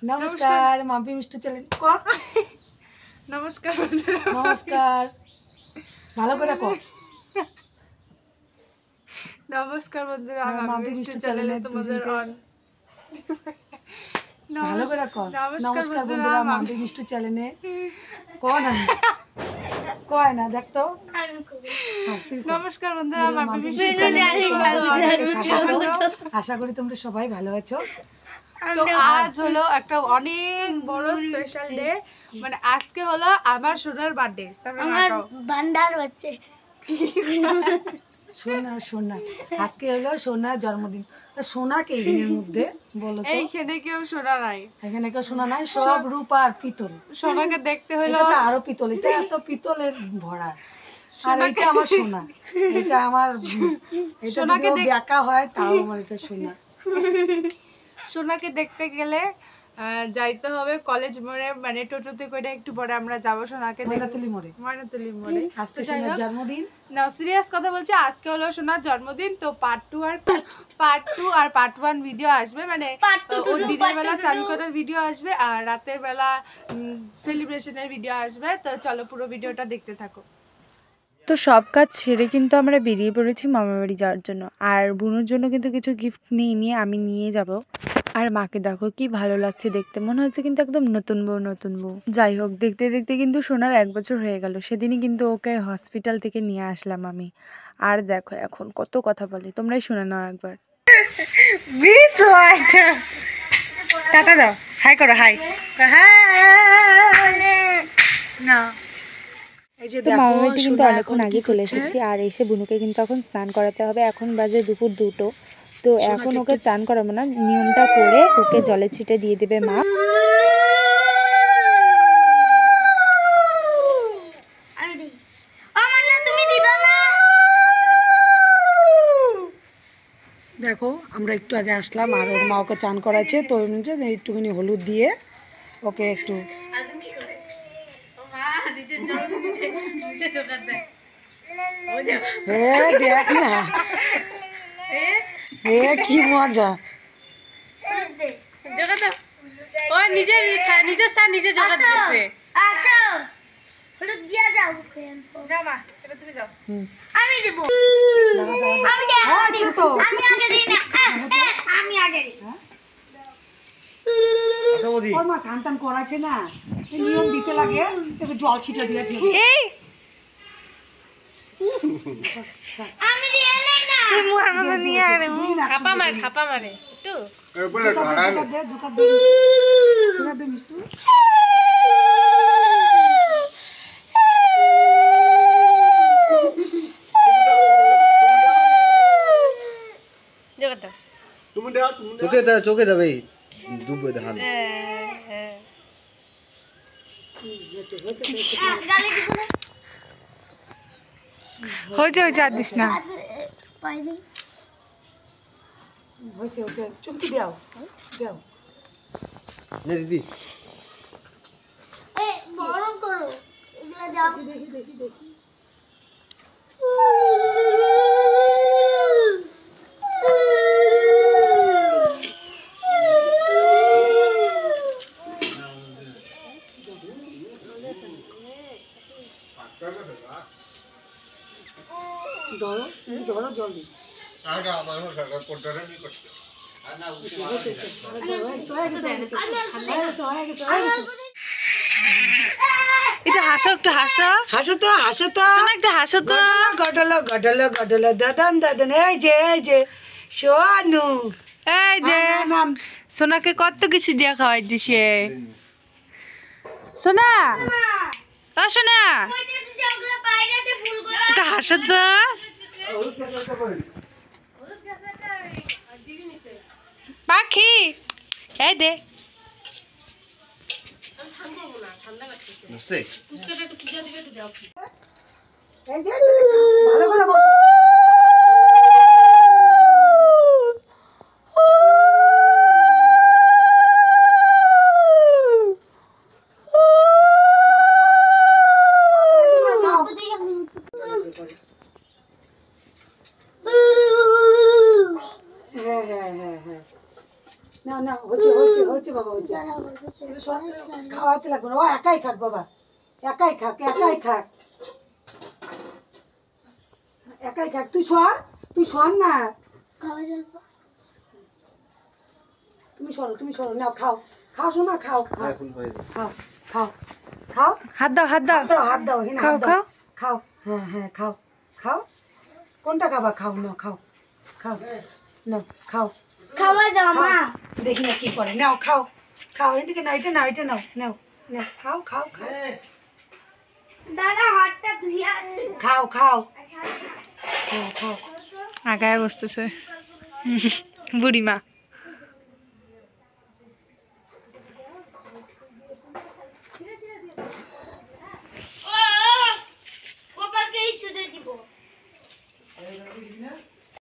নমস্কার মাম্পি মিষ্টু চ্যানেল কো নমস্কার নমস্কার ভালো করে কো নমস্কার বন্ধুরা মাম্পি মিষ্টু চ্যানেলে তোমাদের ভালো করে কো নমস্কার বন্ধুরা মাম্পি মিষ্টু চ্যানেলে কো না কয় না দেখ তো নমস্কার বন্ধুরা মাম্পি মিষ্টু চ্যানেলে আশা করি তোমরা সবাই ভালো আছো। তো আজ হলো একটা অনেক বড় স্পেশাল ডে, মানে আজকে হলো আমার সোনার বার্থডে। আমার ভান্ডার হচ্ছে সোনা আজকে হলো সোনার জন্মদিন। তো সোনা কে দিনের মধ্যে বলো তো? এইখানে কেউ সোনা নাই, এখানে কেউ সোনা নাই, সব রূপা আর পিতল। সোনাকে দেখতে হলো এটা তো আরো পিতল, এটা এত পিতলের ভরা। আর এটা আমার সোনা, এটা আমার এটা যদি ব্যাকা হয় তাও আমার এটা সোনা। সোনাকে দেখতে গেলে যাইতে হবে কলেজ মোড়ে, মানে টোটোতে করে একটু পরে আমরা যাবো সোনাকে ময়নাতলি মোড়ে। আজকে সোনার জন্মদিন। না সিরিয়াস কথা বলছি, আজকে হলো সোনার জন্মদিন। তো পার্ট 2 আর পার্ট 1 ভিডিও আসবে, মানে ও দিনের বেলা চান করার ভিডিও আসবে আর রাতের বেলা সেলিব্রেশনের ভিডিও আসবে। তো চলো পুরো ভিডিওটা দেখতে থাকো। তো সব কাজ ছেড়ে কিন্তু আমরা বেরিয়ে পড়েছি মামার বাড়ি যাওয়ার জন্য। আর বুনুর জন্য কিন্তু কিছু গিফট নিয়ে আমি নিয়ে যাব। আর মাকে দেখো কি ভালো লাগছে দেখতে, মনে হচ্ছে কিন্তু একদম নতুন বউ। যাই হোক, দেখতে দেখতে কিন্তু সোনার 1 বছর হয়ে গেল। সেদিনই কিন্তু ওকে হসপিটাল থেকে নিয়ে আসলাম আমি। আর দেখো এখন কত কথা বলে, তোমরাই শুনে নাও একবার। টাটা দাও, হাই করো, হাই না। তো মামার বাড়িতে কিন্তু অনেকক্ষণ আগে চলে এসেছি। আর এসে বুনুকে কিন্তু এখন স্নান করাতে হবে। এখন বাজে দুপুর 2টো। তো এখন ওকে চান করাবো না, নিয়মটা করে ওকে জলে ছিটে দিয়ে দেবে মা। দেখো আমরা একটু আগে আসলাম আর ওর মা ওকে চান করাচ্ছে। তো একটুখানি হলুদ দিয়ে ওকে একটু দেখ না, কি মজা। ও নিজের স্থান নিজে জোগাড় করতে। আসো হলুদ দিয়া যাও না মা, এটা তুমি যাও। আমি দেব। আমি আগে দিই না, আমি আগে দিই। ওর মা স্নান করাচ্ছে না, নিয়ম দিতে লাগে, তবে জল ছিটে দিয়ে এই আমি দিয়ে নেই না। তুই মুহার মধ্যে নিয়ে আরে খাপা মারে একটু মিষ্টু। চোখে দেবে ডুবে ধান। হয়েছে আর দিস না। হয়েছে চুমকি দাও দিদি বরং করো এগুলা যাও। দেখি ধরো জলদি। এটা হাসো, একটু হাসো তো একটু হাসো তো। গডলো দাদান এই যে সোনু, এই যে নাম সোনাকে কত কিছু দিয়ে খাওয়াই দিছে। সোনা ও সোনা একটু হাসো তো। পাখি এই দে। এই যে ভালো করে বসো। হ্যাঁ না হচ্ছে হয়েছে বাবা হয়েছে খাওয়াতে লাগবে না, ও একাই খাক বাবা, একাই খাক, একাই খাক, একাই খাক। তুই সর না, তুমি সরো নাও, খাও খাও শোনা, খাও খাও খাও খাও খাও, হাত দাও হাত দাও হাত দাও এখানে, খাও হাত দাও, খাও খাও, হ্যাঁ হ্যাঁ খাও খাও, কোনটা খাবা খাও, নাও খাও খাও, নাও খাও, খাওয়াই দাও মা। দেখি না কি করে, নাও খাও খাও, এদিকে নাও, এটা নাও, এটা নাও, নাও নাও, খাও খাও খাও দাদা হাতটা ধুয়ে আসি। খাও খাও খাও খাও। আগায় বসতেছে বুড়িমা।